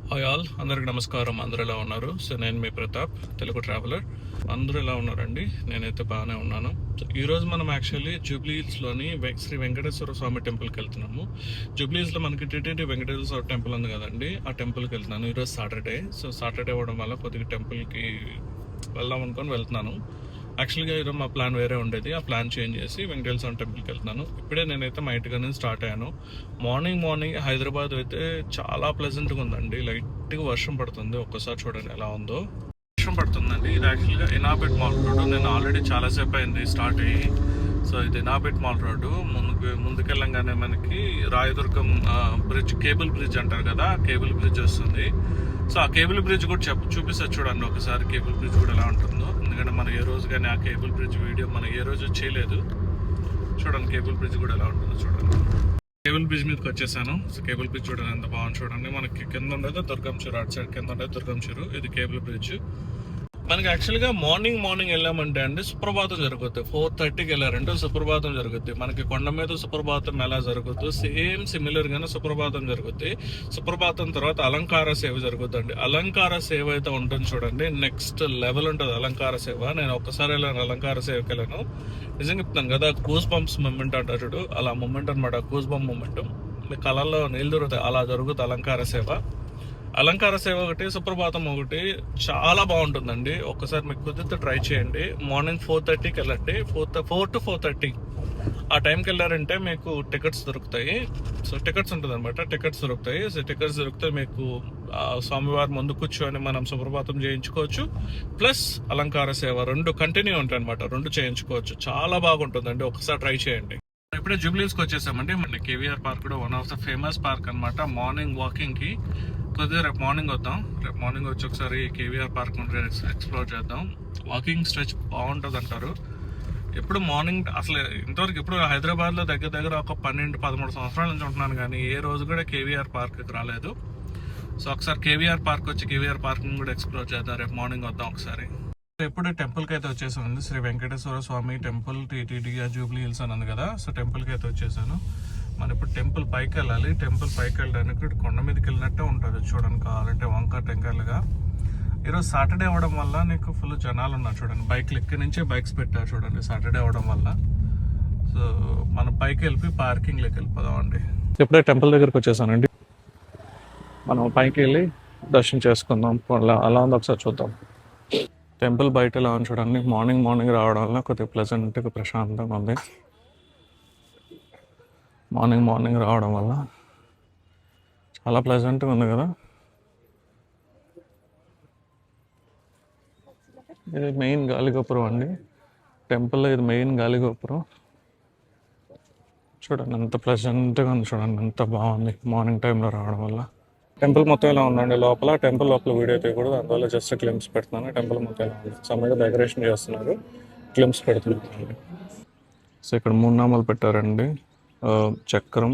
Hi all, అందరికి నమస్కారం. అందరూ ఎలా ఉన్నారు? సో నేను మీ ప్రతాప్, తెలుగు ట్రావెలర్. అందరూ ఎలా ఉన్నారండి? నేనైతే బాగానే ఉన్నాను. సో ఈరోజు మనం యాక్చువల్లీ జూబ్లీహిల్స్లోని శ్రీ వెంకటేశ్వర స్వామి టెంపుల్కి వెళ్తున్నాము. జూబ్లీహిల్స్లో మనకి టీటీడీ వెంకటేశ్వర స్వామి టెంపుల్ ఉంది కదండి, ఆ టెంపుల్కి వెళ్తున్నాను. ఈరోజు సాటర్డే. సో సాటర్డే అవ్వడం వల్ల కొద్దిగా టెంపుల్కి వెళ్దాం అనుకొని వెళ్తున్నాను. యాక్చువల్గా ఈరోజు మా ప్లాన్ వేరే ఉండేది. ఆ ప్లాన్ చేంజ్ చేసి వెంకటేశ్వర స్వామి టెంపుల్కి వెళ్తున్నాను. ఇప్పుడే నేనైతే మా ఇంటికి నుంచి స్టార్ట్ అయ్యాను. మార్నింగ్ హైదరాబాద్ అయితే చాలా ప్లెజెంట్గా ఉందండి. లైట్గా వర్షం పడుతుంది. ఒక్కసారి చూడండి ఎలా ఉందో. వర్షం పడుతుందండి. ఇది యాక్చువల్గా ఇనాబెట్ మాల్ రోడ్డు. నేను ఆల్రెడీ చాలాసేపు అయింది స్టార్ట్ అయ్యి. సో ఇది ఇనాబెట్ మాల్ రోడ్డు. ముందుకెళ్ళంగానే మనకి రాయదుర్గం బ్రిడ్జ్, కేబుల్ బ్రిడ్జ్ అంటారు కదా, కేబుల్ బ్రిడ్జ్ వస్తుంది. సో ఆ కేబుల్ బ్రిడ్జ్ కూడా చూపిస్తారు చూడండి ఒకసారి. కేబుల్ బ్రిడ్జ్ కూడా ఎలా ఉంటుందో, ఎందుకంటే మనం ఏ రోజు కానీ ఆ కేబుల్ బ్రిడ్జ్ వీడియో మనం ఏ రోజు చేయలేదు. చూడండి కేబుల్ బ్రిడ్జ్ కూడా ఎలా ఉంటుందో చూడండి. కేబుల్ బ్రిడ్జ్ మీదకి వచ్చేసాను. సో కేబుల్ బ్రిడ్జ్ చూడండి ఎంత బాగుంది చూడండి. మనకి కింద ఉండేది దుర్గం చెరువు, అటు సైడ్ కింద ఉండేది దుర్గం చెరువు. ఇది కేబుల్ బ్రిడ్జ్. మనకి యాక్చువల్గా మార్నింగ్ వెళ్ళామంటే అండి సుప్రభాతం జరుగుద్ది. 4:30కి వెళ్ళారంటే సుప్రభాతం జరుగుద్ది. మనకి కొండ మీద సుప్రభాతం ఎలా జరుగుద్దు సేమ్ సిమిలర్ గానే సుప్రభాతం జరుగుద్ది. సుప్రభాతం తర్వాత అలంకార సేవ జరుగుద్దండి. అలంకార సేవ అయితే ఉంటుంది చూడండి, నెక్స్ట్ లెవెల్ ఉంటుంది అలంకార సేవ. నేను ఒక్కసారి వెళ్ళాను అలంకార సేవకి వెళ్ళాను. నిజంగా చెప్తాను కదా, గూస్ బంప్స్ మూమెంట్ అంటారు చూడు, అలా మూమెంట్ అనమాట. గూస్ బంప్ మూమెంట్, మీ కళల్లో నీళ్ళు దొరుకుతాయి, అలా జరుగుతుంది అలంకార సేవ. అలంకార సేవ ఒకటి, సుప్రభాతం ఒకటి చాలా బాగుంటుందండి. ఒక్కసారి మీకు కుదిరితే ట్రై చేయండి. మార్నింగ్ 4:30కి వెళ్ళండి. 4 to 4:30 ఆ టైంకి వెళ్ళారంటే మీకు టికెట్స్ దొరుకుతాయి. సో టికెట్స్ ఉంటుంది అనమాట, టికెట్స్ దొరుకుతాయి. సో టికెట్స్ దొరికితే మీకు స్వామివారి ముందు కూర్చొని మనం సుప్రభాతం చేయించుకోవచ్చు, ప్లస్ అలంకార సేవ రెండు కంటిన్యూ ఉంటాయి అనమాట. రెండు చేయించుకోవచ్చు. చాలా బాగుంటుందండి, ఒకసారి ట్రై చేయండి. ఇప్పుడే జూబ్లీహిల్స్కి వచ్చేసామండి. మన కేవీఆర్ పార్క్ కూడా one of the famous park అనమాట. మార్నింగ్ వాకింగ్కి కొద్దిగా రేపు మార్నింగ్ వద్దాం. రేపు మార్నింగ్ వచ్చి ఒకసారి కేవీఆర్ పార్క్ ఎక్స్ప్లోర్ చేద్దాం. వాకింగ్ స్ట్రెచ్ బాగుంటుంది అంటారు. ఎప్పుడు మార్నింగ్ అసలు ఇంతవరకు ఎప్పుడు హైదరాబాద్లో దగ్గర ఒక 12-13 సంవత్సరాల నుంచి ఉంటున్నాను, కానీ ఏ రోజు కూడా కేవీఆర్ పార్క్కి రాలేదు. సో ఒకసారి కేవీఆర్ పార్క్ వచ్చి కేవీఆర్ పార్క్ని కూడా ఎక్స్ప్లోర్ చేద్దాం. రేపు మార్నింగ్ వద్దాం ఒకసారి. ఎప్పుడు టెంపుల్కి అయితే వచ్చేసాను. శ్రీ వెంకటేశ్వర స్వామి టెంపుల్, టీటీడీ జూబ్లీహిల్స్ అని ఉంది కదా. సో టెంపుల్కి అయితే వచ్చేసాను. మనం ఇప్పుడు టెంపుల్ పైకి వెళ్ళాలి. టెంపుల్ పైకి వెళ్ళడానికి కొండ మీదకి వెళ్ళినట్టే ఉంటుంది చూడండి, కావాలంటే వంక టెంకాయలుగా. ఈరోజు సాటర్డే అవ్వడం వల్ల నీకు ఫుల్ జనాలు ఉన్నారు చూడండి. బైక్లు ఎక్కడి నుంచే బైక్స్ పెట్టారు చూడండి సాటర్డే అవ్వడం వల్ల. సో మనం పైకి వెళ్ళి పార్కింగ్లోకి వెళ్ళిపోదాం అండి. ఇప్పుడే టెంపుల్ దగ్గరికి వచ్చేసానండి. మనం పైకి వెళ్ళి దర్శనం చేసుకుందాం. అలా ఉంది, ఒకసారి చూద్దాం. టెంపుల్ బయట ఎలా ఉంది చూడండి. మార్నింగ్ రావడం వల్ల కొద్దిగా ప్లెజెంట్గా ప్రశాంతంగా ఉంది. మార్నింగ్ రావడం వల్ల చాలా ప్లెజెంట్గా ఉంది కదా. ఇది మెయిన్ గాలిగోపురం అండి టెంపుల్లో. ఇది మెయిన్ గాలిగోపురం. చూడండి ఎంత ప్లెజెంట్గా ఉంది చూడండి, ఎంత బాగుంది మార్నింగ్ టైంలో రావడం వల్ల. టెంపుల్ మొత్తం ఎలా ఉందండి లోపల. టెంపుల్ లోపల వీడియో తీయకూడదు, అందువల్ల జస్ట్ క్లిమ్స్ పెడుతున్నాను. టెంపుల్ మొత్తం ఎలా ఉంది, సమ్మగా డెకరేషన్ చేస్తున్నారు, క్లిమ్స్ పెడుతున్నాను. సో ఇక్కడ 3 నామాలు పెట్టారండి. చక్రం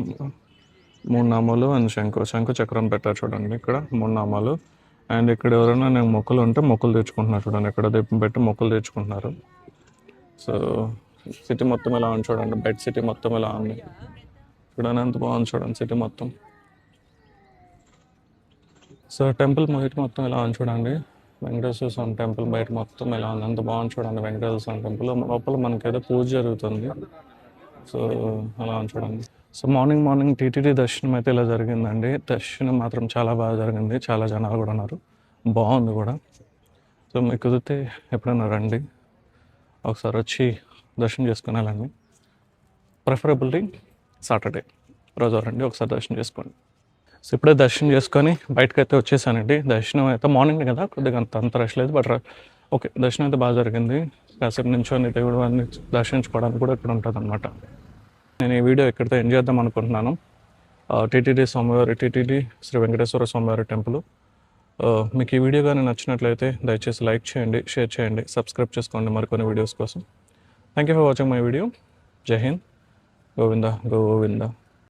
3 నామాలు అండ్ శంకు చక్రం పెట్టారు చూడండి. ఇక్కడ 3 నామాలు. అండ్ ఇక్కడ ఎవరైనా నేను మొక్కులు ఉంటే మొక్కులు తెచ్చుకుంటున్నారు చూడండి. ఇక్కడ దీపం పెట్టి మొక్కులు తెచ్చుకుంటున్నారు. సో సిటీ మొత్తం ఎలా ఉంది చూడండి. బయట సిటీ మొత్తం ఎలా ఉంది చూడండి, ఎంత బాగుంది చూడండి సిటీ మొత్తం. సో టెంపుల్ బయట మొత్తం ఎలా ఉంది చూడండి. వెంకటేశ్వర స్వామి టెంపుల్ బయట మొత్తం ఎలా ఉంది, ఎంత బాగుంది చూడండి. వెంకటేశ్వర స్వామి టెంపుల్ లోపల మనకి ఏదో పూజ జరుగుతుంది. సో అలా ఉంది చూడండి. సో మార్నింగ్ టీటీడీ దర్శనం అయితే ఇలా జరిగిందండి. దర్శనం మాత్రం చాలా బాగా జరిగింది. చాలా జనాలు కూడా ఉన్నారు, బాగుంది కూడా. సో మీకు కుదిరితే ఎప్పుడైనా రండి, ఒకసారి వచ్చి దర్శనం చేసుకుని వెళ్ళండి. ప్రిఫరబుల్లీ సాటర్డే రోజు రండి, ఒకసారి దర్శనం చేసుకోండి. సో ఇప్పుడే దర్శనం చేసుకొని బయటకు అయితే వచ్చేసానండి. దర్శనం అయితే మార్నింగ్ కదా, కొద్దిగా అంత రష్ లేదు, బట్ ఓకే దర్శనం అయితే బాగా జరిగింది. కాసేపు నించొని దేవుడు వారిని దర్శించుకోవడానికి కూడా ఇక్కడ ఉంటుంది అనమాట. నేను ఈ వీడియో ఎక్కడితో ఎండ్ చేద్దాం అనుకుంటున్నాను. టీటీడీ శ్రీ వెంకటేశ్వర స్వామివారి టెంపుల్. మీకు ఈ వీడియో కానీ నచ్చినట్లయితే దయచేసి లైక్ చేయండి, షేర్ చేయండి, సబ్స్క్రైబ్ చేసుకోండి మరికొన్ని వీడియోస్ కోసం. Thank you for watching my video. జై హింద్. గోవింద గోవింద.